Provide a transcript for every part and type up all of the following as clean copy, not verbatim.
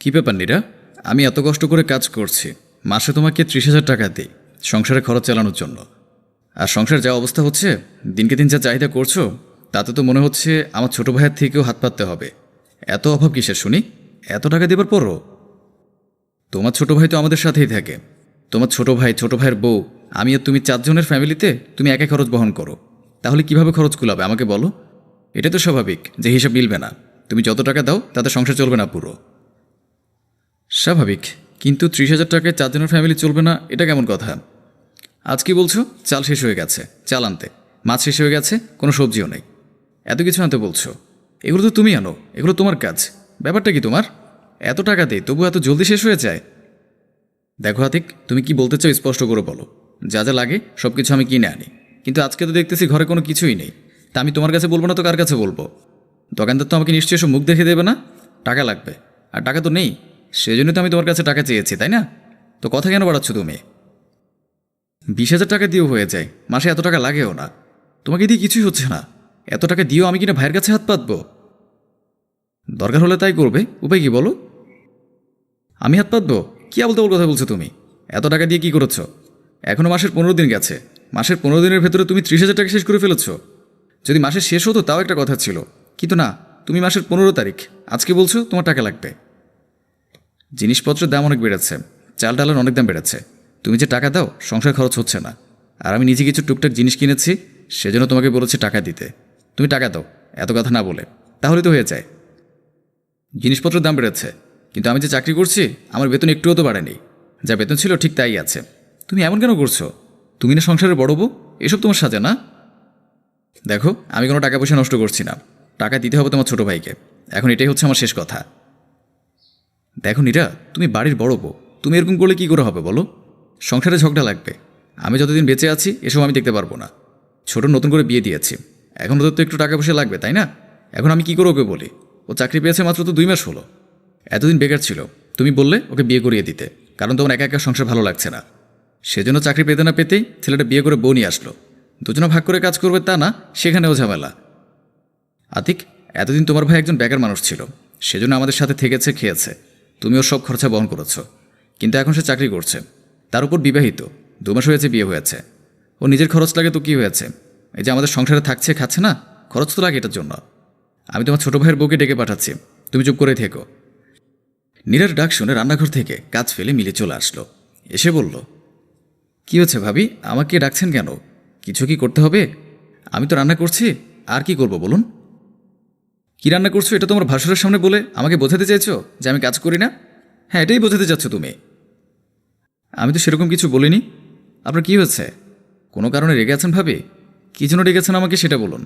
কী ব্যাপার নীরা? আমি এত কষ্ট করে কাজ করছি, মাসে তোমাকে 30,000 টাকা দিই সংসারে খরচ চালানোর জন্য। আর সংসার যা অবস্থা হচ্ছে, দিনকে দিন যা চাহিদা করছো, তাতে তো মনে হচ্ছে আমার ছোট ভাইয়ের থেকেও হাত পাততে হবে। এত অভাব কিসের শুনি? এত টাকা দেবার পরও? তোমার ছোট ভাই তো আমাদের সাথেই থাকে। তোমার ছোট ভাই, ছোট ভাইয়ের বউ, আমি আর তুমি 4 জনের ফ্যামিলিতে তুমি একা খরচ বহন করো। তাহলে কিভাবে খরচ কুলাবে আমাকে বলো? এটা তো স্বাভাবিক যে হিসাব মিলবে না। তুমি যত টাকা দাও তাতে সংসার চলবে না পুরো। স্বাভাবিক, কিন্তু 30,000 টাকায় 4 জনের ফ্যামিলি চলবে না, এটা কেমন কথা? আজ কি বলছো চাল শেষ হয়ে গেছে, চাল আনতে, মাছ শেষ হয়ে গেছে, কোনো সবজিও নেই, এত কিছু আনতে বলছো? এগুলো তো তুমি আনো, এগুলো তোমার কাজ। ব্যাপারটা কি তোমার? এত টাকা দেই তবু এত জলদি শেষ হয়ে যায়? দেখো আতিক, তুমি কি বলতে চাও স্পষ্ট করে বলো। যা যা লাগে সব কিছু আমি কিনে আনি, কিন্তু আজকে তো দেখতেছি ঘরে কোনো কিছুই নেই। তা আমি তোমার কাছে বলবো না তো কার কাছে বলবো? দোকানদার তো আমাকে নিশ্চয়ই এসব মুখ দেখে দেবে না। টাকা লাগবে, আর টাকা তো নেই। সেজন্য তো আমি তোমার কাছে টাকা চেয়েছি, তাই না? তো কথা কেন বাড়াচ্ছ তুমি? 20,000 টাকা দিয়েও হয়ে যায়, মাসে এত টাকা লাগেও না। তোমাকে দিয়ে কিছুই হচ্ছে না, এত টাকা দিয়েও আমি কিনা ভাইয়ের কাছে হাত পাতবো? দরকার হলে তাই করবে, উপায় কি বলো? আমি হাত পাতবো? কি আবল তাবল কথা বলছো তুমি? এত টাকা দিয়ে কি করেছ? এখনও মাসের 15 দিন গেছে, মাসের 15 দিনের ভেতরে তুমি 30,000 টাকা শেষ করে ফেলেছ। যদি মাসের শেষ হতো তাও একটা কথা ছিল, কিন্তু না, তুমি মাসের 15 তারিখ আজকে বলছো তোমার টাকা লাগবে। জিনিসপত্রের দাম অনেক বেড়েছে, চাল ডালের অনেক দাম বেড়েছে। তুমি যে টাকা দাও সংসার খরচ হচ্ছে না। আর আমি নিজে কিছু টুকটাক জিনিস কিনেছি, সেজন্য তোমাকে বলেছি টাকা দিতে। তুমি টাকা দাও, এত কথা না বলে, তাহলে তো হয়ে যায়। জিনিসপত্রের দাম বেড়েছে, কিন্তু আমি যে চাকরি করছি আমার বেতন একটুও তো বাড়েনি। যা বেতন ছিল ঠিক তাই আছে। তুমি এমন কেন করছো? তুমি না সংসারের বড় বউ, এসব তোমার সাজে না? দেখো, আমি কোনো টাকা পয়সা নষ্ট করছি না, টাকা দিতে হবে তোমার ছোট ভাইকে। এখন এটাই হচ্ছে আমার শেষ কথা। দেখো নীরা, তুমি বাড়ির বড় বউ, তুমি এরকম করলে কী করে হবে বলো? সংসারে ঝগড়া লাগবে। আমি যতদিন বেঁচে আছি এসব আমি দেখতে পারবো না। ছোট নতুন করে বিয়ে দিয়েছি, এখন ওদের তো একটু টাকা পয়সা লাগবে, তাই না? এখন আমি কী করে ওকে বলি? ও চাকরি পেয়েছে মাত্র তো 2 মাস হলো। এতদিন বেকার ছিল, তুমি বললে ওকে বিয়ে করিয়ে দিতে, কারণ তোমার একা একা সংসার ভালো লাগছে না। সেজন্য চাকরি পেতে না পেতেই ছেলেটা বিয়ে করে বউ নিয়ে আসলো। দুজনে ভাগ করে কাজ করবে তা না, সেখানেও ঝামেলা। আতিক, এতদিন তোমার ভাই একজন বেকার মানুষ ছিল, সেজন্য আমাদের সাথে থেকেছে, খেয়েছে। তুমি ওর সব খরচা বহন করেছ, কিন্তু এখন সে চাকরি করছে, তার উপর বিবাহিত, 2 মাস হয়েছে বিয়ে হয়েছে। ও নিজের খরচ লাগে তো কী হয়েছে? এই যে আমাদের সংসারে থাকছে, খাচ্ছে না, খরচ তো লাগে এটার জন্য। আমি তোমার ছোট ভাইয়ের বউকে ডেকে পাঠাচ্ছি, তুমি চুপ করে থেকো। নীরার ডাক শুনে রান্নাঘর থেকে কাজ ফেলে মিলে চলে আসলো। এসে বলল, কি হচ্ছে ভাবি, আমাকে ডাকছেন কেন? কিছু কি করতে হবে? আমি তো রান্না করছি, আর কি করব বলুন? কি রান্না করছো এটা তোমার ভাসুরের সামনে বলে আমাকে বোঝাতে চাইছো যে আমি কাজ করি না? হ্যাঁ, এটাই বোঝাতে চাচ্ছ তুমি। আমি তো সেরকম কিছু বলিনি। আপনার কি হয়েছে? কোনো কারণে রেগে আছেন ভাবি? কী জন্য রেগেছেন আমাকে সেটা বলুন।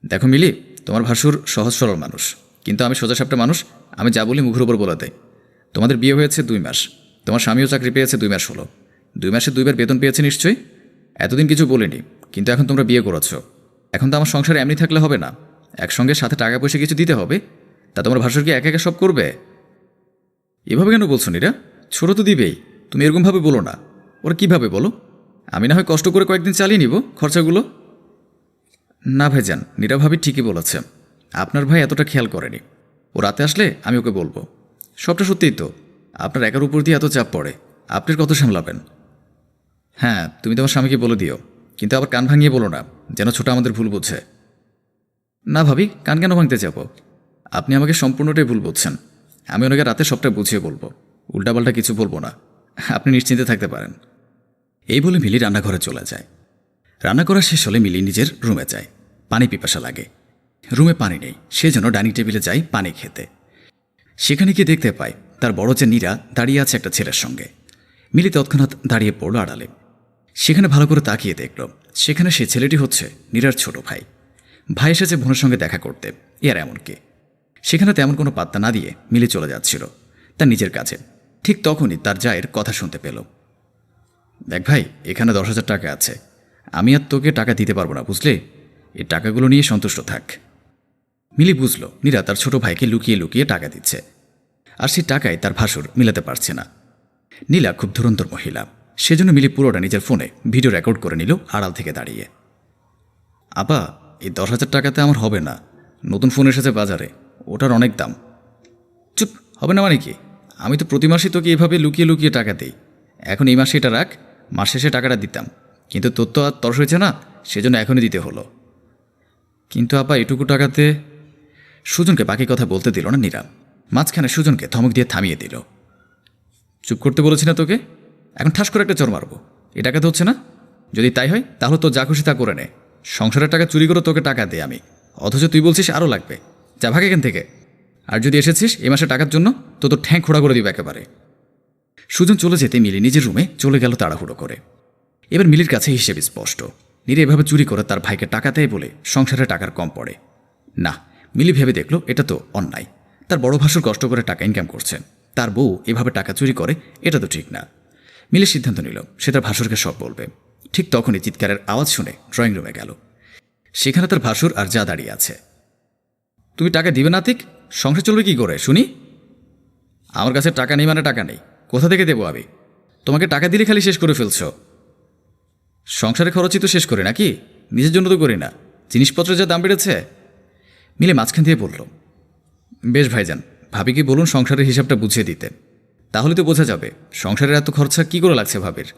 দেখো মিলি, তোমার ভাসুর সহজ সরল মানুষ, কিন্তু আমি সোজাসাপটা মানুষ। আমি যা বলি মুখের উপর বলে দেয়। তোমাদের বিয়ে হয়েছে 2 মাস, তোমার স্বামীও চাকরি পেয়েছে 2 মাস হলো। 2 মাসে 2 বার বেতন পেয়েছে নিশ্চয়ই। এতদিন কিছু বলিনি, কিন্তু এখন তোমরা বিয়ে করেছ। এখন তো আমার সংসারে এমনি থাকলে হবে না, একসঙ্গে সাথে টাকা পয়সা কিছু দিতে হবে। তা তোমার ভাসুর কি একা একা সব করবে? এভাবে কেন বলছো নীরা? ছোট তো দিবেই, তুমি এরকমভাবে বলো না। ওরা কীভাবে বলো? আমি না হয় কষ্ট করে কয়েকদিন চালিয়ে নিব খরচাগুলো। না ভাইজান, নীরা ভাবি ঠিকই বলেছে। আপনার ভাই এতটা খেয়াল করেনি। ও রাতে আসলে আমি ওকে বলবো। সবটা সত্যিই তো, আপনার একার উপর দিয়ে এত চাপ পড়ে, আপনি কত সামলাবেন? হ্যাঁ, তুমি তোমার স্বামীকে বলে দিও, কিন্তু আবার কান ভাঙিয়ে বলো না, যেন ছোট আমাদের ভুল বুঝে। না ভাবি, কান কেন ভাঙতে যাব? আপনি আমাকে সম্পূর্ণটাই ভুল বুঝছেন। আমি ওনাকে রাতে সবটা বুঝিয়ে বলবো, উল্টাপাল্টা কিছু বলবো না। আপনি নিশ্চিন্তে থাকতে পারেন। এই বলে মিলি রান্নাঘরে চলে যায়। রান্না করা শেষ হলে মিলি নিজের রুমে যায়। পানি পিপাসা লাগে, রুমে পানি নেই, সেজন্য ডাইনিং টেবিলে যায় পানি খেতে। সেখানে গিয়ে দেখতে পায় তার বড় যে নীরা দাঁড়িয়ে আছে একটা ছেলের সঙ্গে। মিলি তৎক্ষণাৎ দাঁড়িয়ে পড়ল আড়ালে। সেখানে ভালো করে তাকিয়ে দেখল, সেখানে সে ছেলেটি হচ্ছে নীরার ছোট ভাই। ভাই এসেছে বোনের সঙ্গে দেখা করতে, এর এমন কি? সেখানে তেমন কোনো পাত্তা না দিয়ে মিলি চলে যাচ্ছিল তার নিজের কাছে। ঠিক তখনই তার জায়ের কথা শুনতে পেল। দেখ ভাই, এখানে 10,000 টাকা আছে, আমি আর তোকে টাকা দিতে পারবো না, বুঝলে? এই টাকাগুলো নিয়ে সন্তুষ্ট থাক। মিলি বুঝল নীরা তার ছোট ভাইকে লুকিয়ে লুকিয়ে টাকা দিচ্ছে, আর সেই টাকায় তার ভাসুর মিলাতে পারছে না। নীলা খুব ধুরন্ধর মহিলা, সেজন্য মিলি পুরোটা নিজের ফোনে ভিডিও রেকর্ড করে নিল আড়াল থেকে দাঁড়িয়ে। আপা, এই 10,000 টাকাতে আমার হবে না, নতুন ফোন এসেছে বাজারে, ওটার অনেক দাম। চুপ, হবে না মানে কি? আমি তো প্রতি মাসে তোকে এভাবে লুকিয়ে লুকিয়ে টাকা দিই। এখন এই মাসে এটা রাখ, মাস শেষে টাকাটা দিতাম, কিন্তু তোর তো আর তরস হয়েছে না, সেজন্য এখনই দিতে হলো। কিন্তু আপা এটুকু টাকাতে। সুজনকে বাকি কথা বলতে দিল না নীরা। মাঝখানে সুজনকে ধমক দিয়ে থামিয়ে দিল। চুপ করতে বলেছি না তোকে? এখন ঠাস করে একটা চড় মারবো। এ টাকাতে হচ্ছে না? যদি তাই হয় তাহলে তো যা খুশি তা করে নে। সংসারের টাকা চুরি করে তোকে টাকা দে আমি, অথচ তুই বলছিস আরও লাগবে। যা ভাগ এখান থেকে। আর যদি এসেছিস এ মাসে টাকার জন্য, তো তোর ঠ্যাং খোড়া করে দিবে একেবারে। সুজন চলে যেতে মিলি নিজের রুমে চলে গেল তাড়াহুড়ো করে। এবার মিলির কাছে হিসেব স্পষ্ট। নীরা এভাবে চুরি করে তার ভাইকে টাকা দেয় বলে সংসারে টাকার কম পড়ে না। মিলি ভেবে দেখল এটা তো অন্যায়। তার বড় ভাসুর কষ্ট করে টাকা ইনকাম করছে, তার বউ এভাবে টাকা চুরি করে, এটা তো ঠিক না। মিলি সিদ্ধান্ত নিল সে তার ভাসুরকে সব বলবে। ঠিক তখনই চিৎকারের আওয়াজ শুনে ড্রয়িং রুমে গেল। সেখানে তার ভাসুর আর যা দাঁড়িয়ে আছে। তুমি টাকা দিবে না আতিক? সংসার চলবে কি করে শুনি? আমার কাছে টাকা নেই মানে টাকা নেই, কোথা থেকে দেবো আমি? তোমাকে টাকা দিলে খালি শেষ করে ফেলছ। সংসারে খরচই তো শেষ করে নাকি? নিজের জন্য তো করি না, জিনিসপত্রের যা দাম বেড়েছে। মিলে মাঝখান দিয়ে বলল, বেশ ভাইজান, ভাবিকে বলুন সংসারের হিসাবটা বুঝিয়ে দিতে, তাহলে তো বোঝা যাবে সংসারের এত খরচা কী করে লাগছে ভাবির।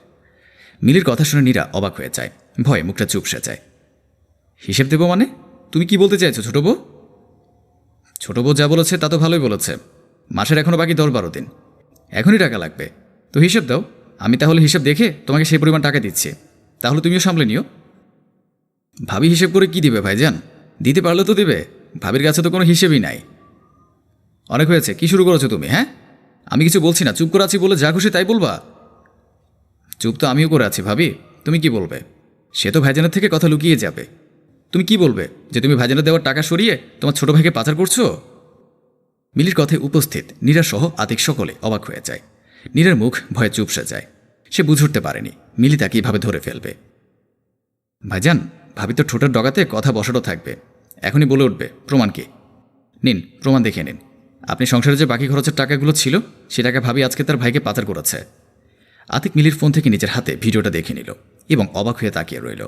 মিলির কথা শুনে নীরা অবাক হয়ে যায়, ভয়ে মুখটা চুপসে যায়। হিসেব দেবো মানে? তুমি কি বলতে চাইছো ছোট বউ? ছোট বউ যা বলেছে তা তো ভালোই বলেছে। মাসের এখনও বাকি 10-12 দিন, এখনই টাকা লাগবে, তো হিসেব দাও। আমি তাহলে হিসেব দেখে তোমাকে সেই পরিমাণ টাকা দিচ্ছি, তাহলে তুমিও সামলে নিও। ভাবি হিসেব করে কি দিবে ভাইজান? দিতে পারলে তো দিবে, ভাবির কাছে তো কোনো হিসেবই নাই। অনেক হয়েছে, কি শুরু করেছো তুমি? হ্যাঁ, আমি কিছু বলছি না, চুপ করে আছি বলে যা খুশি তাই বলবা? চুপ তো আমিও করে আছি ভাবি, তুমি কি বলবে? সে তো ভাইজানের থেকে কথা লুকিয়ে যাবে। তুমি কি বলবে যে তুমি ভাইজানের দেওয়ার টাকা সরিয়ে তোমার ছোট ভাইকে পাচার করছো? মিলির কথায় উপস্থিত নীরা সহ আতিক সকলে অবাক হয়ে যায়। নীরার মুখ ভয়ে চুপসে যায়। সে বুঝে উঠতে পারেনি মিলি তাকে এভাবে ধরে ফেলবে। ভাইজান, ভাবি তো ঠোঁটের ডগাতে কথা বসানো থাকবে, এখনই বলে উঠবে প্রমাণ কি? নিন প্রমাণ দেখে নিন। আপনি সংসারে যে বাকি খরচের টাকাগুলো ছিল সে টাকা ভাবি আজকে তার ভাইকে পাচার করেছে। আতিক মিলির ফোন থেকে নিজের হাতে ভিডিওটা দেখে নিল এবং অবাক হয়ে তাকিয়ে রইল।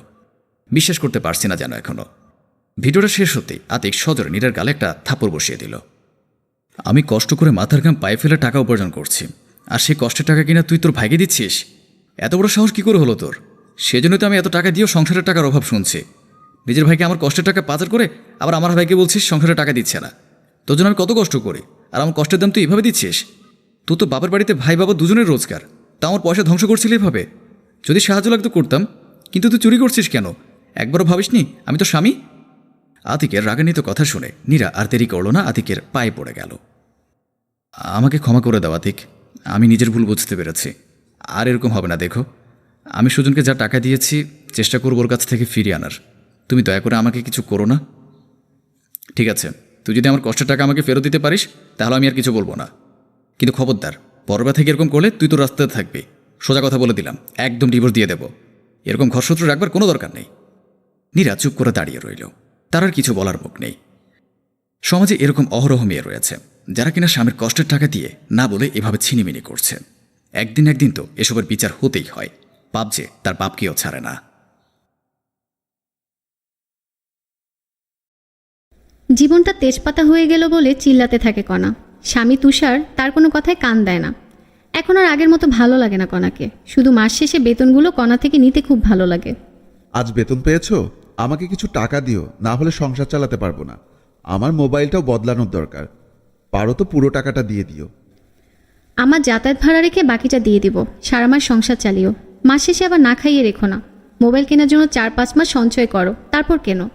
বিশ্বাস করতে পারছি না যেন এখনও। ভিডিওটা শেষ হতেই আতিক সজোরে নীরার গালে একটা থাপ্পড় বসিয়ে দিল। আমি কষ্ট করে মাথার ঘাম পায়ে ফেলে টাকা উপার্জন করছি, আর সেই কষ্টের টাকা কিনা তুই তোর ভাইকে দিচ্ছিস? এত বড় সাহস কী করে হলো তোর? সেজন্যই তো আমি এত টাকা দিয়েও সংসারের টাকার অভাব শুনছি। নিজের ভাইকে আমার কষ্টের টাকা পাচার করে আবার আমার ভাইকে বলছিস সংসারের টাকা দিচ্ছে না। তোর জন্য আমি কত কষ্ট করি, আর আমার কষ্টের দাম তুই এভাবে দিচ্ছিস? তুই তো বাবার বাড়িতে ভাই বাবা দুজনের রোজগার, তা আমার পয়সা ধ্বংস করছিলি এভাবে। যদি সাহায্য লাগতো করতাম, কিন্তু তুই চুরি করছিস কেন? একবারও ভাবিসনি আমি তো স্বামী? আতিকের রাগান্বিত কথা শুনে নীরা আর দেরি করল না, আতিকের পায়ে পড়ে গেল। আমাকে ক্ষমা করে দাও আতিক, আমি নিজের ভুল বুঝতে পেরেছি। আর এরকম হবে না। দেখো, আমি সুজনকে যা টাকা দিয়েছি চেষ্টা করব ওর কাছ থেকে ফিরিয়ে আনার। তুমি দয়া করে আমাকে কিছু করো না। ঠিক আছে, তুই যদি আমার কষ্টের টাকা আমাকে ফেরত দিতে পারিস তাহলে আমি আর কিছু বলবো না, কিন্তু খবরদার পরবার থেকে এরকম করলে তুই তো রাস্তাতে থাকবি। সোজা কথা বলে দিলাম, একদম ডিভোর্স দিয়ে দেব। এরকম ঘরসূত্র রাখবার কোনো দরকার নেই। নীরা চুপ করে দাঁড়িয়ে রইল, তার আর কিছু বলার মুখ নেই। সমাজে এরকম অহরহ মেয়ে রয়েছে যারা কিনা স্বামীর কষ্টের টাকা দিয়ে না বলে এভাবে ছিনিমিনি করছে। একদিন একদিন তো এসবের বিচার হতেই হয়। পাপ যে তার পাপকেও ছাড়ে না। জীবনটা তেজপাতা হয়ে গেল বলে চিল্লাতে থাকে কণা। স্বামী তুষার তার কোনো কথায় কান দেয় না। এখন আর আগের মতো ভালো লাগে না কণাকে। শুধু মাস শেষে বেতনগুলো কণা থেকে নিতে খুব ভালো লাগে। আজ বেতন পেয়েছো? আমাকে কিছু টাকা দিও, না হলে সংসার চালাতে পারবো না। আমার মোবাইলটাও বদলানোর দরকার, পারো তো পুরো টাকাটা দিয়ে দিও। আমার যাতায়াত ভাড়া রেখে বাকিটা দিয়ে দিব, সারা মাস সংসার চালিও। মাস শেষে আবার না খাইয়ে রেখো না। মোবাইল কেনার জন্য 4-5 মাস সঞ্চয় করো, তারপর কেনো।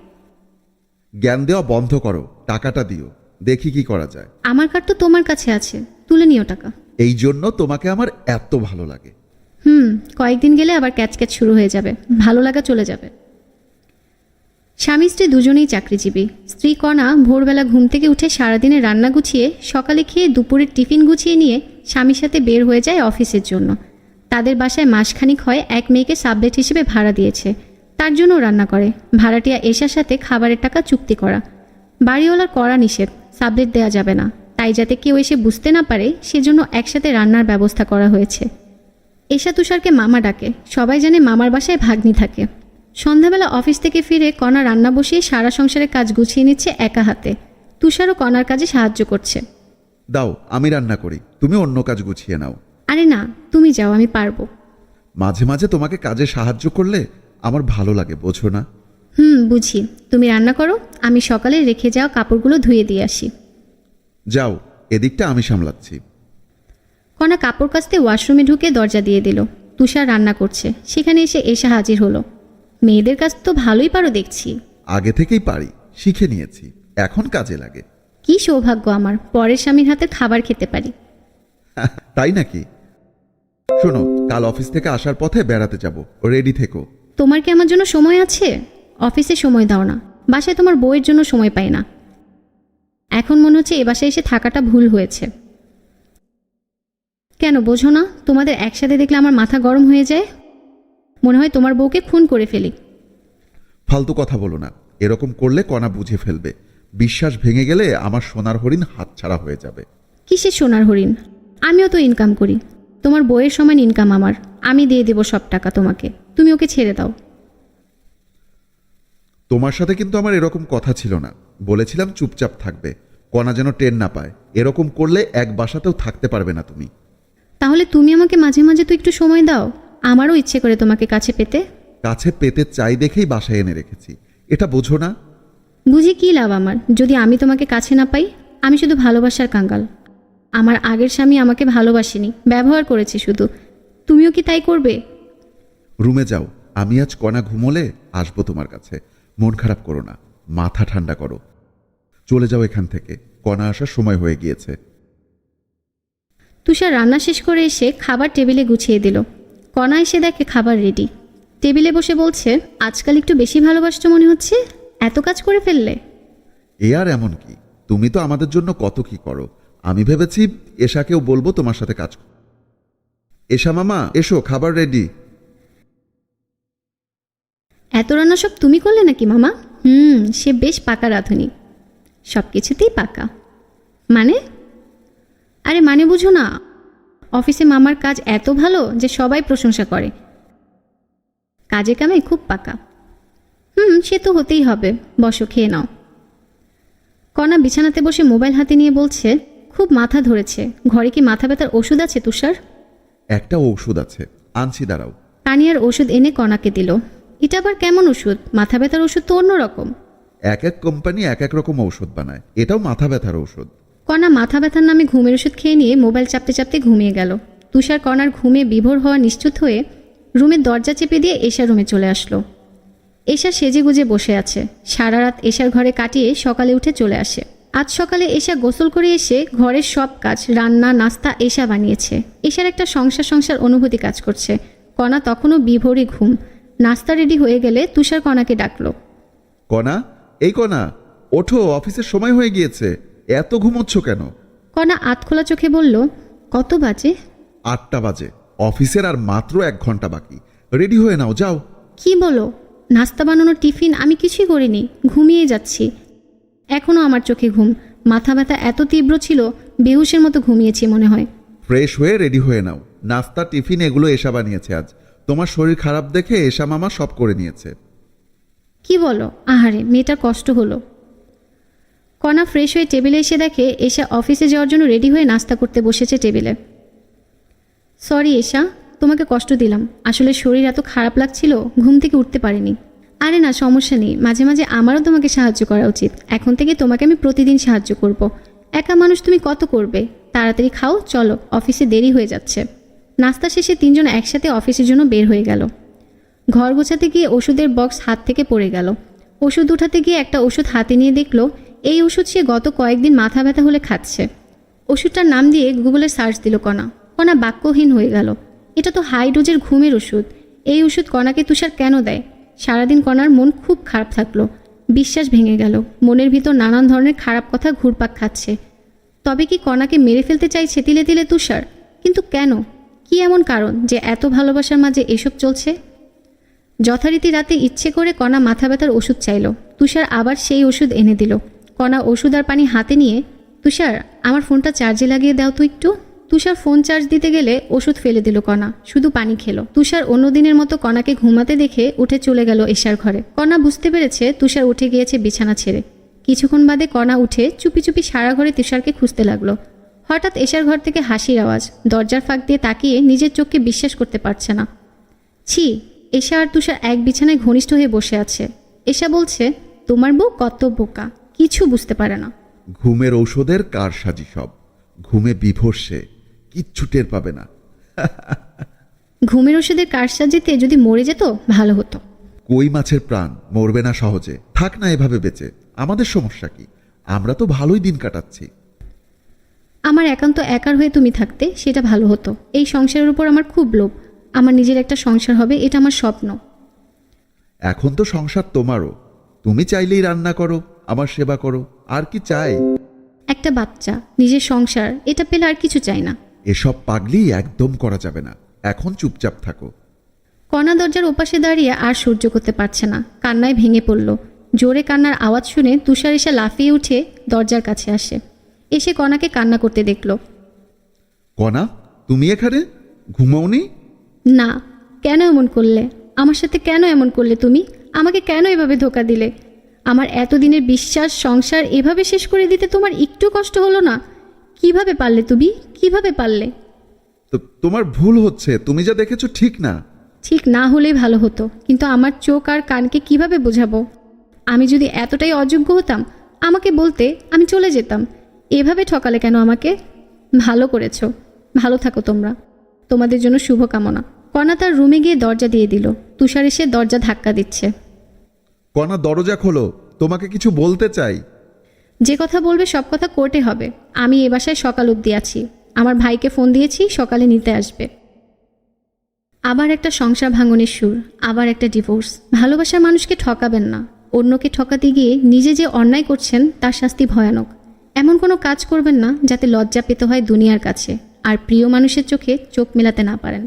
জ্ঞান দেওয়া বন্ধ করো, টাকাটা দিও, দেখি কি করা যায়। আমার কার্ড তো তোমার কাছে আছে, তুলে নিও টাকা। এই জন্য তোমাকে আমার এত ভালো লাগে। কয়েকদিন গেলে আবার ক্যাচ শুরু হয়ে যাবে, ভালো লাগা চলে যাবে। স্বামী স্ত্রী দুজনেই চাকরিজীবী। স্ত্রী কণা ভোরবেলা ঘুম থেকে উঠে সারাদিনে রান্না গুছিয়ে সকালে খেয়ে দুপুরের টিফিন গুছিয়ে নিয়ে স্বামীর সাথে বের হয়ে যায় অফিসের জন্য। তাদের বাসায় মাসখানিক হয় এক মেয়েকে সাবলেট হিসেবে ভাড়া দিয়েছে, তার জন্য রান্না করে। ভাড়াটিয়া এশার সাথে খাবারের টাকা চুক্তি করা। বাড়িওয়ালার কড়া নিষেধ, সাবলেট দেওয়া যাবে না, তাই যাতে কেউ এসে বুঝতে না পারে সেজন্য একসাথে রান্নার ব্যবস্থা করা হয়েছে। এশা তুষারকে মামা ডাকে, সবাই জানে মামার বাসায় ভাগ্নি থাকে। সন্ধ্যাবেলা অফিস থেকে ফিরে কণা রান্না বসিয়ে সারা সংসারের কাজ গুছিয়ে নিচ্ছে একা হাতে। তুষারও কণার কাজে সাহায্য করছে। দাও আমি রান্না করি, তুমি অন্য কাজ গুছিয়ে নাও। আরে না, তুমি যাও, আমি পারবো। মাঝে মাঝে তোমাকে কাজে সাহায্য করলে আমার ভালো লাগে, বোঝো না? বুঝি। তুমি রান্না করো, আমি সকালে রেখে যাওয়া কাপড়গুলো ধুয়ে দিয়ে আসি। যাও, এদিকটা আমি সামলাচ্ছি। কণা কাপড় কাচতে ওয়াশরুমে ঢুকে দরজা দিয়ে দিল। তুষার রান্না করছে, সেখানে এসে এসা হাজির হলো। মেয়েদের কাজ তো ভালোই পারো দেখছি। আগে থেকেই পারি, শিখে নিয়েছি, এখন কাজে লাগে। কি সৌভাগ্য আমার, পরের স্বামীর হাতে খাবার খেতে পারি। তাই নাকি? শোনো, কাল অফিস থেকে আসার পথে বেড়াতে যাব, রেডি থেকো। তোমার কি আমার জন্য সময় আছে? অফিসে সময় দাও না, বাসায় তোমার বউয়ের জন্য সময় পাই না। এখন মনে হচ্ছে এ বাসায় এসে থাকাটা ভুল হয়েছে। কেন বোঝো না? তোমাদের একসাথে দেখলে আমার মাথা গরম হয়ে যায়, মনে হয় তোমার বউকে খুন করে ফেলি। ফালতু কথা বলো না, এরকম করলে কণা বুঝে ফেলবে। বিশ্বাস ভেঙে গেলে আমার সোনার হরিণ হাতছাড়া হয়ে যাবে। কিসের সোনার হরিণ? আমিও তো ইনকাম করি, তোমার বউয়ের সমান ইনকাম আমার। আমি দিয়ে দেব সব টাকা তোমাকে, তুমি ওকে ছেড়ে দাও। তোমার সাথে কিন্তু আমার এরকম কথা ছিল না, বলেছিলাম চুপচাপ থাকবে, কণা যেন টের না পায়। এরকম করলে এক বাসাতেও থাকতে পারবে না তুমি। তাহলে তুমি আমাকে মাঝে মাঝে তো একটু সময় দাও, আমারও ইচ্ছে করে তোমাকে কাছে পেতে। কাছে পেতে চাই দেখেই বাসায় এনে রেখেছি, এটা বোঝো না? বুঝি কি লাভ আমার, যদি আমি তোমাকে কাছে না পাই? আমি শুধু ভালোবাসার কাঙ্গাল। আমার আগের স্বামী আমাকে ভালোবাসেনি, ব্যবহার করেছে শুধু। তুমিও কি তাই করবে? রুমে যাও, আমি আজ কণা ঘুমোলে আসবো তোমার কাছে। মন খারাপ করো না, মাথা ঠান্ডা করো। চলে যাও এখান থেকে, কণা আসার সময় হয়ে গিয়েছে। তুষার রান্না শেষ করে এসে খাবার টেবিলে গুছিয়ে দিল। কণা এসে দেখে খাবার রেডি। টেবিলে বসে বলছে, আজকাল একটু বেশি ভালোবাসছো মনে হচ্ছে, এত কাজ করে ফেললে। এ আর এমন কি, তুমি তো আমাদের জন্য কত কি করো। আমি ভেবেছি এশাকেও বলবো তোমার সাথে কাজ। এশা মামা এসো, খাবার রেডি। এত রান্না সব তুমি করলে নাকি মামা? সে বেশ পাকা রাঁধুনি, সব কিছুতেই পাকা। মানে? আরে মানে বুঝো না, অফিসে মামার কাজ এত ভালো যে সবাই প্রশংসা করে। কাজে কামে খুব পাকা। সে তো হতেই হবে। বসো, খেয়ে নাও। কণা বিছানাতে বসে মোবাইল হাতে নিয়ে বলছে, খুব মাথা ধরেছে, ঘরে কি মাথা ব্যথার ওষুধ আছে তুষার? একটা ঔষধ আছে, আনছি, দাঁড়াও। তানিয়ার ওষুধ এনে কণাকে দিল। এটা আবার কেমন ওষুধ? মাথা ব্যথার ওষুধ তো অন্যরকম। এক এক কোম্পানি এক এক রকম ঔষধ বানায়, এটাও মাথা ব্যথার ঔষধ। কণা মাথা ব্যথার নামে ঘুমের ওষুধ খেয়ে নিয়ে মোবাইল চাপতে চাপতে ঘুমিয়ে গেল। তুষার কণার ঘুমে বিভোর হওয়া নিশ্চিত হয়ে রুমের দরজা চেপে দিয়ে এশা রুমে চলে আসলো। এশা সেজে গুজে বসে আছে। সারা রাত এশার ঘরে কাটিয়ে সকালে উঠে চলে আসে। আজ সকালে এশা গোসল করে এসে ঘরের সব কাজ, রান্না নাস্তা এশা বানিয়েছে। এশার একটা সংসার অনুভূতি কাজ করছে। কণা তখনও বিভোরই ঘুম। নাস্তা রেডি হয়ে গেলে তুষার কণাকে ডাকলো। কণা, এই কণা, ওঠো, অফিসের সময় হয়ে গিয়েছে, এত ঘুমোচ্ছ কেন? কণা আধখোলা চোখে বলল, কত বাজে? 8টা বাজে, অফিসের আর মাত্র 1 ঘন্টা বাকি। রেডি হয়ে নাও, যাও। কি বলো? নাস্তা বানানো, টিফিন আমি কিছুই করিনি, ঘুমিয়ে যাচ্ছি। এখনও আমার চোখে ঘুম। মাথা ব্যথা এত তীব্র ছিল, বেহুশের মতো ঘুমিয়েছি মনে হয়। ফ্রেশ হয়ে রেডি হয়ে নাও। নাস্তা টিফিন এগুলো এশা বানিয়েছে আজ। তোমার শরীর খারাপ দেখে এশা মামা সব করে নিয়েছে। কি বলো? আহারে, মেয়েটার কষ্ট হলো। কণা ফ্রেশ হয়ে টেবিলে এসে দেখে এশা অফিসে যাওয়ার জন্য রেডি হয়ে নাস্তা করতে বসেছে টেবিলে। সরি এশা, তোমাকে কষ্ট দিলাম। আসলে শরীর এত খারাপ লাগছিল, ঘুম থেকে উঠতে পারিনি। আরে না, সমস্যা নেই, মাঝে মাঝে আমারও তোমাকে সাহায্য করা উচিত। এখন থেকে তোমাকে আমি প্রতিদিন সাহায্য করব। একা মানুষ তুমি কত করবে? তাড়াতাড়ি খাও, চলো, অফিসে দেরি হয়ে যাচ্ছে। নাস্তা শেষে তিনজন একসাথে অফিসের জন্য বের হয়ে গেল। ঘর গোছাতে গিয়ে ওষুধের বক্স হাত থেকে পড়ে গেল। ওষুধ উঠাতে গিয়ে একটা ওষুধ হাতে নিয়ে দেখলো এই ওষুধ সে গত কয়েকদিন মাথা ব্যথা হলে খাচ্ছে। ওষুধটার নাম দিয়ে গুগলে সার্চ দিল কণা। কণা বাক্যহীন হয়ে গেল। এটা তো হাই ডোজের ঘুমের ওষুধ। এই ওষুধ কণাকে তুষার কেন দেয়? সারাদিন কণার মন খুব খারাপ থাকলো। বিশ্বাস ভেঙে গেল। মনের ভিতর নানান ধরনের খারাপ কথা ঘুরপাক খাচ্ছে। তবে কি কণাকে মেরে ফেলতে চাইছে তিলে তিলে তুষার? কিন্তু কেন? কি এমন কারণ যে এত ভালোবাসার মাঝে এসব চলছে? যথারীতি রাতে ইচ্ছে করে কণা মাথা ব্যথার ওষুধ চাইল। তুষার আবার সেই ওষুধ এনে দিল। কণা ওষুধ আর পানি হাতে নিয়ে, তুষার আমার ফোনটা চার্জে লাগিয়ে দাও তো একটু। তুষার ফোন চার্জ দিতে গেলে ওষুধ ফেলে দিল কণা, শুধু পানি খেলো। তুষার অন্যদিনের মতো কণাকে ঘুমাতে দেখে উঠে চলে গেল এশার ঘরে। কণা বুঝতে পেরেছে তুষার উঠে গিয়েছে বিছানা ছেড়ে। কিছুক্ষণ বাদে কণা উঠে চুপি চুপি সারা ঘরে তুষারকে খুঁজতে লাগলো। হঠাৎ এশার ঘর থেকে হাসির আওয়াজ। দরজার ফাঁক দিয়ে তাকিয়ে নিজের চোখকে বিশ্বাস করতে পারছে না। ছি, এশা আর তুষার এক বিছানায় ঘনিষ্ঠ হয়ে বসে আছে। এশা বলছে, তোমার বউ কত বোকা, কিছু বুঝতে পারে না। ঘুমের ঔষধের কারসাজি সব। ঘুমে বিভোর সে, কিচ্ছু টের পাবে না। ঘুমের ওষুধের কারসাজিতে যদি মরে যেত ভালো হতো। কই মাছের প্রাণ মরবে না সহজে। থাক না এভাবে বেঁচে, আমাদের সমস্যা কি? আমরা তো ভালোই দিন কাটাচ্ছি। আমার একান্ত একার হয়ে তুমি থাকতে, সেটা ভালো হতো। এই সংসারের উপর আমার খুব লোভ। আমার নিজের একটা সংসার হবে, এটা আমার স্বপ্ন। এখন তো সংসার তোমারও। তুমি চাইলেই রান্না করো, আমার সেবা করো, আর কি চাই? একটা বাচ্চা, নিজের সংসার, এটা পেলে আর কিছু চাই না। এসব পাগলি একদম করা যাবে না। এখন চুপচাপ থাকো। কণা দরজার ওপাশে দাঁড়িয়ে আর সহ্য করতে পারছে না, কান্নায় ভেঙে পড়ল। জোরে কান্নার আওয়াজ শুনে তুষার এসে লাফিয়ে উঠে দরজার কাছে আসে। এসে কণাকে কান্না করতে দেখল। কণা, তুমি এখানে ঘুমাওনি? না, কেন এমন করলে? আমার সাথে কেন এমন করলে তুমি? আমাকে কেন এভাবে ধোকা দিলে? আমার এতদিনের বিশ্বাস, সংসার এভাবে শেষ করে দিতে তোমার একটু কষ্ট হলো না? কিভাবে পারলে তুমি? কিভাবে পারলে? তো তোমার ভুল হচ্ছে, তুমি যা দেখেছো ঠিক না। ঠিক না হলেই ভালো হতো, কিন্তু আমার চোখ আর কানকে কিভাবে বোঝাবো? আমি যদি এতটাই অযোগ্য হতাম, আমাকে বলতে, আমি চলে যেতাম। এভাবে ঠকালে কেন আমাকে? ভালো করেছো, ভালো থাকো তোমরা। তোমাদের জন্য শুভকামনা। কণা তার রুমে গিয়ে দরজা দিয়ে দিল। তুষার এসে দরজা ধাক্কা দিচ্ছে। কণা, দরজা খোলো, তোমাকে কিছু বলতে চাই। যে কথা বলবে সব কথা কোর্টে হবে। আমি এ বাসায় সকাল অবধি আছি। আমার ভাইকে ফোন দিয়েছি, সকালে নিতে আসবে। আবার একটা সংসার ভাঙনের সুর, আবার একটা ডিভোর্স। ভালোবাসার মানুষকে ঠকাবেন না। অন্যকে ঠকাতে গিয়ে নিজে যে অন্যায় করছেন তার শাস্তি ভয়ানক। এমন কোনো কাজ করবেন না যাতে লজ্জা পেতে হয় দুনিয়ার কাছে, আর প্রিয় মানুষের চোখে চোখ মেলাতে না পারেন।